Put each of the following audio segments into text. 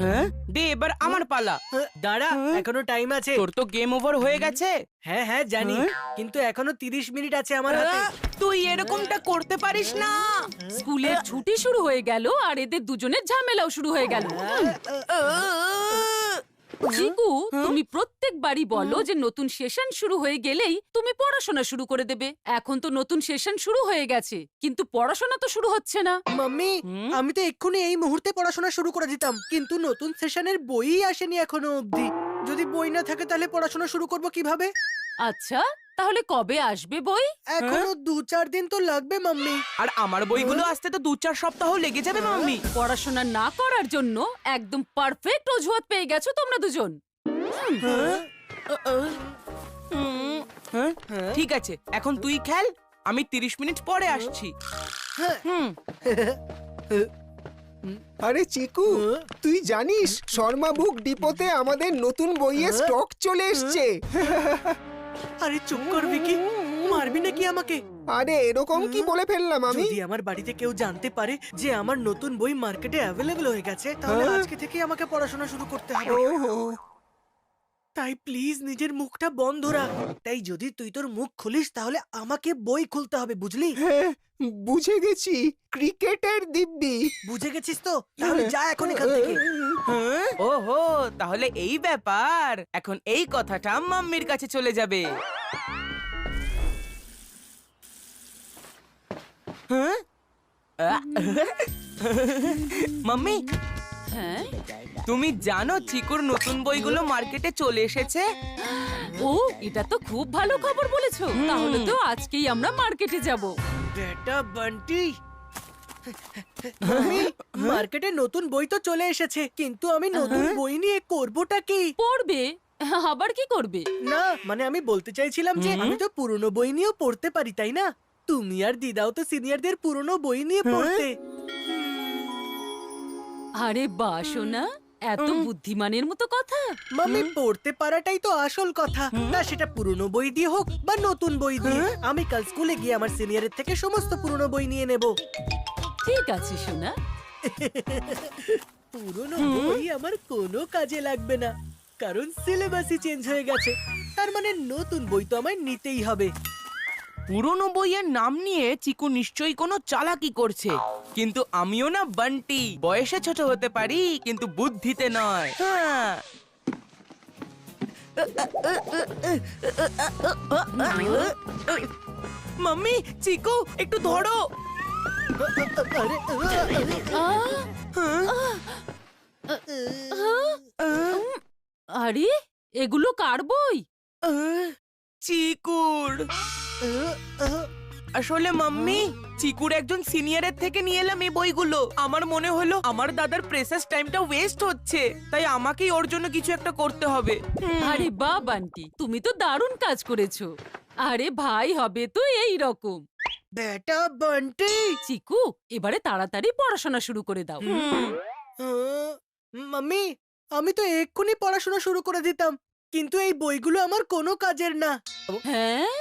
হ্যাঁ, দে এবার আমার পালা। দাঁড়া, এখনো টাইম আছে। তোর তো গেম ওভার হয়ে গেছে। হ্যাঁ হ্যাঁ জানি, কিন্তু এখনো 30 মিনিট আছে আমার হাতে। তুই এরকমটা করতে পারিস না। স্কুলের ছুটি শুরু হয়ে গেল আর এদের দুজনের ঝামেলাও শুরু হয়ে গেল। চিকু, তুমি প্রত্যেকবারই বলো যে নতুন সেশন শুরু হয়ে গেলেই তুমি পড়াশোনা শুরু করে দেবে। এখন তো নতুন সেশন শুরু হয়ে গেছে, কিন্তু পড়াশোনা তো শুরু হচ্ছে না। মাম্মি, আমি তো এক্ষুনি এই মুহূর্তে পড়াশোনা শুরু করে দিতাম, কিন্তু নতুন সেশনের বইই আসেনি এখনো অবধি। যদি বই না থাকে তাহলে পড়াশোনা শুরু করব কিভাবে? আচ্ছা, তাহলে কবে আসবে বই? এখনো 2-4 দিন তো লাগবে মাম্মি। আর আমার বইগুলো আসতে তো 2-4 সপ্তাহ লেগে যাবে মাম্মি। পড়াশোনা না করার জন্য একদম পারফেক্ট অজুহাত পেয়ে গেছো তোমরা দুজন। ঠিক আছে, এখন তুই খেল, আমি 30 মিনিট পরে আসছি। আরে চিকু, তুই জানিস শর্মা বুক ডিপোতে আমাদের নতুন বইয়ের স্টক চলে এসছে। আরে চুপ কর ভিকি, মারবি নাকি আমাকে? আরে এরকম কি বলে ফেললাম আমি? যদি আমার বাড়িতে কেউ জানতে পারে যে আমার নতুন বই মার্কেটে অ্যাভেলেবল হয়ে গেছে, তাহলে আজকে থেকে আমাকে পড়াশোনা শুরু করতে হবে। ওহো, তাই প্লিজ নিজের মুখটা বন্ধ রাখ। তাই যদি তুই তোর মুখ খুলিস তাহলে আমাকে বই খুলতে হবে, বুঝলি? হ্যাঁ বুঝে গেছি, ক্রিকেটের দিব্যি। বুঝে গেছিস তো? তাহলে যা এখন এখান থেকে। ওহো, তাহলে এই ব্যাপার। এখন এই কথাটা মাম্মির কাছে চলে যাবে। মাম্মি, হ্যাঁ, তুমি জানো চিকুর নতুন বইগুলো মার্কেটে চলে এসেছে? ও এটা তো খুব ভালো খবর বলেছো। তাহলে তো আজকেই আমরা মার্কেটে যাব। বেটা বান্টি, মাম্মি, মার্কেটে নতুন বই তো চলে এসেছে, কিন্তু আমি নতুন বই নিয়ে করবোটা কি? পড়বে? আবার কি করবে? না মানে আমি বলতে চাইছিলাম যে আমি তো পুরনো বই নিয়েও পড়তে পারি, তাই না? তুমি আর দিদাও তো সিনিয়রদের পুরনো বই নিয়ে পড়তে। আরে বাহ সোনা, এত বুদ্ধিমানের মতো কথা। মাম্মি, পড়তে পারাটাই তো আসল কথা, না সেটা পুরনো বই দিয়ে হোক বা নতুন বই দিয়ে। আমি কাল স্কুলে গিয়ে আমার সিনিয়রের থেকে সমস্ত পুরনো বই নিয়ে নেব। ঠিক আছে সোনা। পুরনো বই আমার কোনো কাজে লাগবে না, কারণ সিলেবাসই চেঞ্জ হয়ে গেছে। তার মানে নতুন বই তো আমায় নিতেই হবে। পুরনো বইয়ের নাম নিয়ে চিকু নিশ্চয়ই কোনো চালাকি করছে, কিন্তু আমিও না বান্টি, বয়সে ছোট হতে পারি কিন্তু বুদ্ধিতে নয়। হ্যাঁ। মাম্মি, চিকু একটু ধরো। আরে এগুলো কার বই? চিকুর। আসলে মাম্মি, চিকুর একজন সিনিয়রের থেকে নিয়ে এলাম এই বইগুলো। আমার মনে হলো আমার দাদার প্রেসাস টাইমটা ওয়েস্ট হচ্ছে, তাই আমাকেই ওর জন্য কিছু একটা করতে হবে। আরে বাহ বান্টি, তুমি তো দারুণ কাজ করেছো। আরে ভাই হবে তো এই রকম। বেটা বান্টি, চিকু, এবারে তাড়াতাড়ি পড়াশোনা শুরু করে দাও। মাম্মি, আমি তো এক্ষুনি পড়াশোনা শুরু করে দিতাম, কিন্তু এই বইগুলো আমার কোনো কাজের না। হ্যাঁ,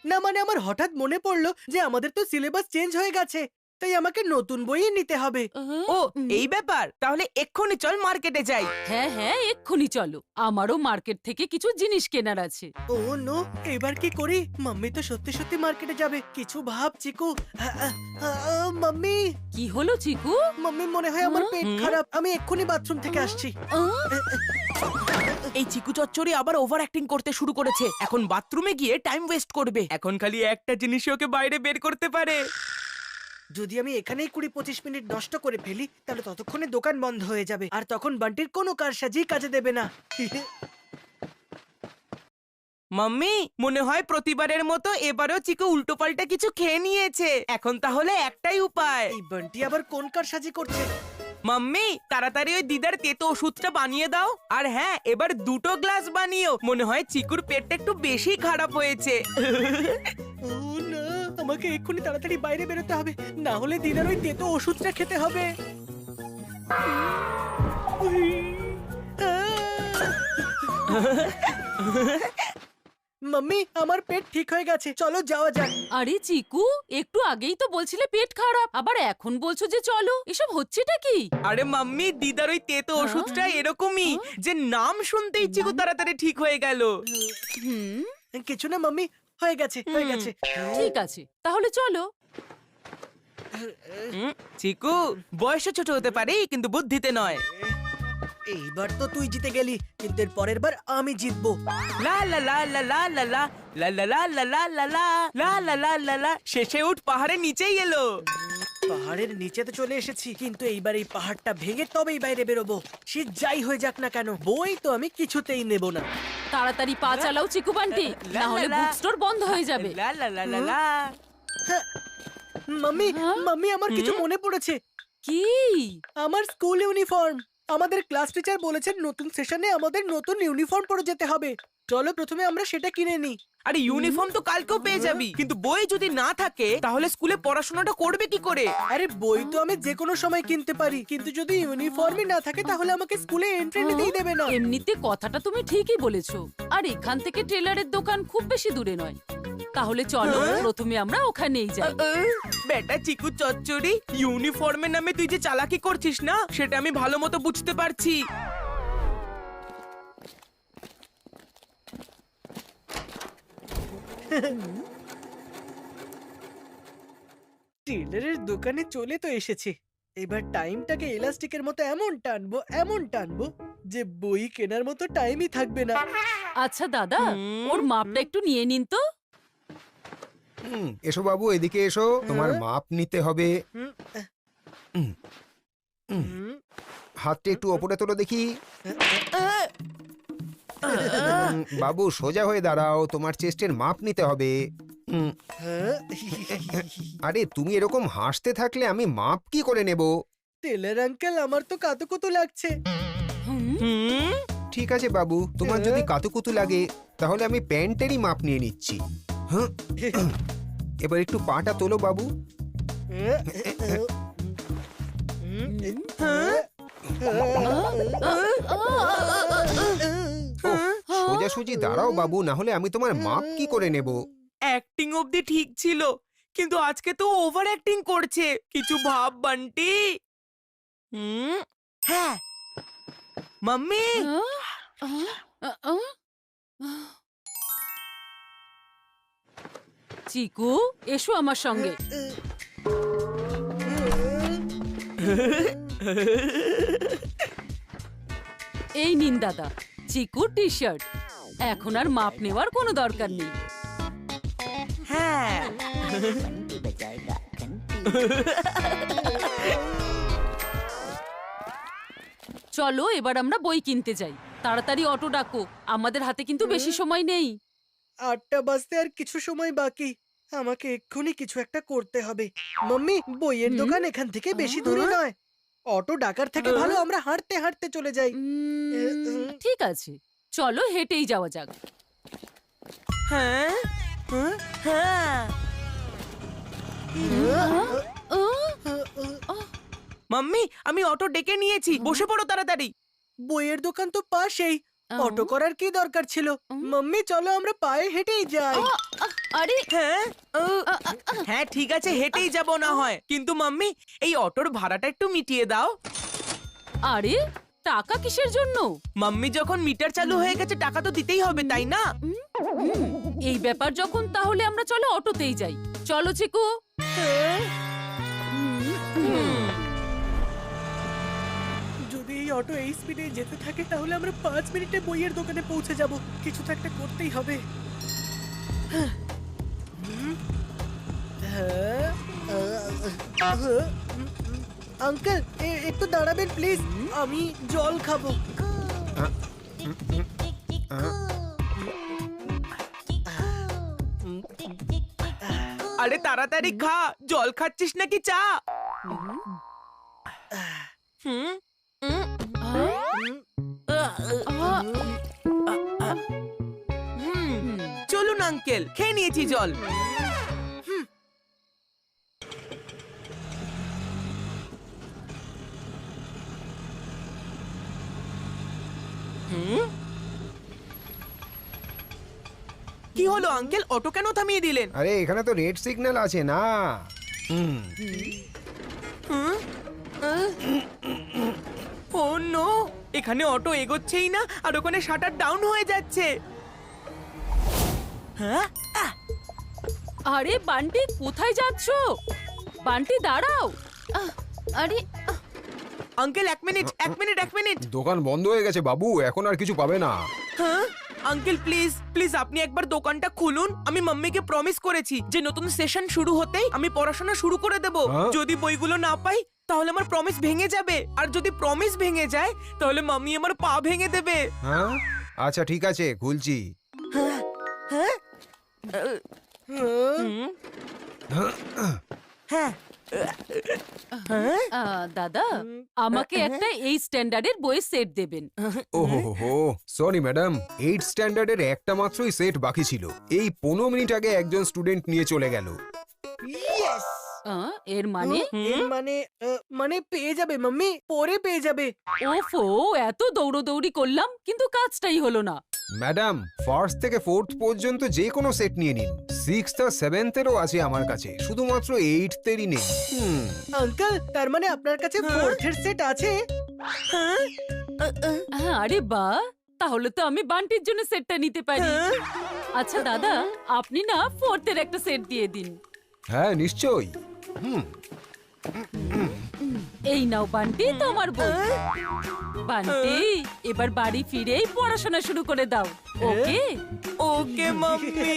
না মানে আমার হঠাৎ মনে পড়লো যে আমাদের তো সিলেবাস চেঞ্জ হয়ে গেছে, তাই আমাকে নতুন বই নিতে হবে। ও এই ব্যাপার, তাহলে এক্ষুনি চল মার্কেটে যাই। হ্যাঁ হ্যাঁ এক্ষুনি চলো, আমারও মার্কেট থেকে কিছু জিনিস কেনার আছে। ও নো, এবার কি করি? মাম্মি তো সত্যি সত্যি মার্কেটে যাবে, কিছু ভাব চিকু। মাম্মি, কি হলো চিকু? মাম্মি মনে হয় আমার পেট খারাপ, আমি এক্ষুনি বাথরুম থেকে আসছি। এই চিকু চচ্চড়ি আবার ওভার অ্যাক্টিং করতে শুরু করেছে। এখন বাথরুমে গিয়ে টাইম ওয়েস্ট করবে। এখন খালি একটা জিনিসই ওকে বাইরে বের করতে পারে। যদি আমি এখানেই 20-25 মিনিট নষ্ট করে ফেলি তাহলে ততক্ষণে দোকান বন্ধ হয়ে যাবে, আর তখন বান্টির কোনো কারসাজি কাজে দেবে না। মাম্মি, মনে হয় প্রতিবারের মতো এবারেও চিকু উল্টোপাল্টা কিছু খেয়ে নিয়েছে। এখন তাহলে একটাই উপায়। এই বান্টি আবার কোন কারসাজি করছে? মাম্মি, তাড়াতাড়ি ওই দিদার তেতো ওষুধটা বানিয়ে দাও। আর হ্যাঁ, এবার 2টো গ্লাস বানিও। মনে হয় চিকুর পেটটা একটু বেশি খারাপ হয়েছে। ও না, আমাকে এক্ষুনি তাড়াতাড়ি বাইরে বেরোতে হবে, না হলে দিদার ওই তেতো ওষুধটা খেতে হবে। মাম্মি আমার পেট ঠিক হয়ে গেছে, চলো যাওয়া যাক। আরে চিকু, একটু আগেই তো বলছিলে পেট খারাপ, আবার এখন বলছো যে চলো। এসব হচ্ছেটা কি? আরে মাম্মি, দিদার ওই তেতো ওষুধটা এরকমই যে নাম শুনতেই চিকু তাড়াতাড়ি ঠিক হয়ে গেল। হুম, কিছু না মাম্মি, হয়ে গেছে হয়ে গেছে। ঠিক আছে, তাহলে চলো। চিকু, বয়সে ছোট হতে পারি কিন্তু বুদ্ধিতে নয়। এইবার তো তুই জিতে গেলি, কিন্তু এর পরের বার আমি জিতবো। লা লা লা লা লা লা লা লা লা লা লা লা লা লা লা লা লা লা লা। শেষে উঠ পাহাড়ের নিচেই এলো। পাহাড়ের নিচে তো চলে এসেছি, কিন্তু এইবার এই পাহাড়টা ভেঙে তবেই বাইরে বেরোবো। সে যাই হয়ে যাক না কেন, বই তো আমি কিছুতেই নেব না। তাড়াতাড়ি পা চালাও চিকু বান্টি, না হলে বুক স্টোর বন্ধ হয়ে যাবে। লা লা লা লা লা। মাম্মি মাম্মি, আমার কিছু মনে পড়েছে। কি? আমার স্কুল ইউনিফর্ম। আমাদের ক্লাস টিচার বলেছেন নতুন সেশনে আমাদের নতুন ইউনিফর্ম পরে যেতে হবে। চলো প্রথমে আমরা সেটা কিনে নিই। আরে ইউনিফর্ম তো কালকেও পেয়ে যাবি, কিন্তু বই যদি না থাকে তাহলে স্কুলে পড়াশোনাটা করবে কি করে? আরে বই তো আমি যে কোনো সময় কিনতে পারি, কিন্তু যদি ইউনিফর্মই না থাকে তাহলে আমাকে স্কুলে এন্ট্রি নিতেই দেবে না। এমনিতে কথাটা তুমি ঠিকই বলেছো, আর এখান থেকে টেলারের দোকান খুব বেশি দূরে নয়। তাহলে চলো প্রথমে আমরা ওখানেই যাই। বেটা চিকু চচ্চড়ি, ইউনিফর্মের নামে তুই যে চালাকি করছিস না, সেটা আমি ভালো মতো বুঝতে পারছি। টেলারের দোকানে চলে তো এসেছি। এবার টাইমটাকে এলাস্টিকের মতো এমন টানবো যে বই কেনার মতো টাইমই থাকবে না। আচ্ছা দাদা, ওর মাপটা একটু নিয়ে নিন তো। এসো বাবু, এদিকে এসো, তোমার মাপ নিতে হবে। হাতটা একটু ওপরে তোলো দেখি। বাবু সোজা হয়ে দাঁড়াও, তোমার চেস্টের মাপ নিতে হবে। আরে তুমি এরকম হাসতে থাকলে আমি মাপ কি করে নেব? টেলার আঙ্কেল, আমার তো কাতুকুতু লাগছে। ঠিক আছে বাবু, তোমার যদি কাতুকুতু লাগে তাহলে আমি প্যান্টেরই মাপ নিয়ে নিচ্ছি। হ্যাঁ, এবার একটু পাটা তোলো বাবু। সোজাসুজি দাঁড়াও বাবু, না হলে আমি তোমার মাপ কি করে নেব? অ্যাক্টিং অবধি ঠিক ছিল, কিন্তু আজকে তো ওভার অ্যাক্টিং করছে। কিছু ভাব বান্টি। হ্যাঁ মাম্মি, চিকু, এসো আমার সঙ্গে। এই নিন দাদা, চিকুর টি শার্ট। এখন আর মাপ নেওয়ার কোনো দরকার নেই। হ্যাঁ চলো এবার আমরা বই কিনতে যাই। তাড়াতাড়ি অটো ডাকো, আমাদের হাতে কিন্তু বেশি সময় নেই। 8টা বাজতে আর কিছু সময় বাকি। আমাকে এক্ষুনি কিছু একটা করতে হবে। মাম্মি, বইয়ের দোকান এখান থেকে বেশি দূরে নয়। অটো ডাকার থেকে ভালো আমরা হাঁটতে হাঁটতে চলে যাই। ঠিক আছে, চলো হেঁটেই যাওয়া যাক। হ্যাঁ হ্যাঁ। মাম্মি, আমি অটো ডেকে নিয়েছি, বসে পড়ো তাড়াতাড়ি। বইয়ের দোকান তো পাশেই, অটো করার কি দরকার ছিল? মাম্মি চলো আমরা পায়ে হেঁটেই যাই। আরে হ্যাঁ হ্যাঁ ঠিক আছে, হেঁটেই যাব না হয়, কিন্তু মাম্মি এই অটোর ভাড়াটা একটু মিটিয়ে দাও। আরে টাকা কিসের জন্য? মাম্মি যখন মিটার চালু হয়ে গেছে টাকা তো দিতেই হবে, তাই না? এই ব্যাপার যখন, তাহলে আমরা চলো অটোতেই যাই। চলো চিকু। যদি এই অটো এই স্পিডে যেতে থাকে তাহলে আমরা 5 মিনিটে বইয়ের দোকানে পৌঁছে যাব। কিছু তো একটা করতেই হবে। আঙ্কেল, একটু দাঁড়াবেন প্লিজ, আমি জল খাবো। আরে তাড়াতাড়ি খা, জল খাচ্ছিস নাকি চা? হুম চলুন আঙ্কেল, খেয়ে নিয়েছি জল। কি হলো আঙ্কেল, অটো কেন থামিয়ে দিলেন? আরে এখানে তো রেড সিগন্যাল আছে না। ও নো, এখানে অটো এগোচ্ছেই না আর ওখানে শাটার ডাউন হয়ে যাচ্ছে। হ্যাঁ, আরে বান্টি, কোথায় যাচ্ছো? বান্টি দাঁড়াও। আরে আঙ্কেল এক মিনিট। দোকান বন্ধ হয়ে গেছে বাবু, এখন আর কিছু পাবে না। হ্যাঁ আঙ্কেল, প্লিজ আপনি একবার দোকানটা খুলুন। আমি মাম্মিকে প্রমিস করেছি যে নতুন সেশন শুরু হতেই আমি পড়াশোনা শুরু করে দেব। হ্যাঁ? যদি বইগুলো না পাই তাহলে আমার প্রমিস ভেঙে যাবে, আর যদি প্রমিস ভেঙে যায় তাহলে মাম্মি আমার পা ভেঙে দেবে। হ্যাঁ আচ্ছা ঠিক আছে, খুলছি। হ্যাঁ, হুম, হ্যাঁ, দাদা, আমাকে একটা এই স্ট্যান্ডার্ডের বইয়ের সেট দেবেন। ওহো হো, সরি ম্যাডাম, 8 স্ট্যান্ডার্ডের একটা মাত্রই সেট বাকি ছিল। এই 15 মিনিট আগে একজন স্টুডেন্ট নিয়ে চলে গেল। ইয়েস। এর মানে? মানে পেয়ে যাবে মাম্মি, পরে পেয়ে যাবে। ওফো, এত দৌড়দৌড়ি করলাম কিন্তু কাজটাই হলো না। ম্যাডাম, ফার্স্ট থেকে ফোর্থ পর্যন্ত যে কোনো সেট নিয়ে নিন। 6th আর 7th এরও আছে আমার কাছে, শুধুমাত্র 8th এরই নেই। আঙ্কেল, তার মানে আপনার কাছে 4th এর সেট আছে? আরে বাহ, তাহলে তো আমি বান্টির জন্য সেটটা নিতে পারি। আচ্ছা দাদা, আপনি না 4th এর একটা সেট দিয়ে দিন। হ্যাঁ নিশ্চয়ই। এই নাও বান্টি, তোমার বই। বান্টি, এবার বাড়ি ফিরেই পড়াশোনা শুরু করে দাও। ওকে? ওকে মাম্মি।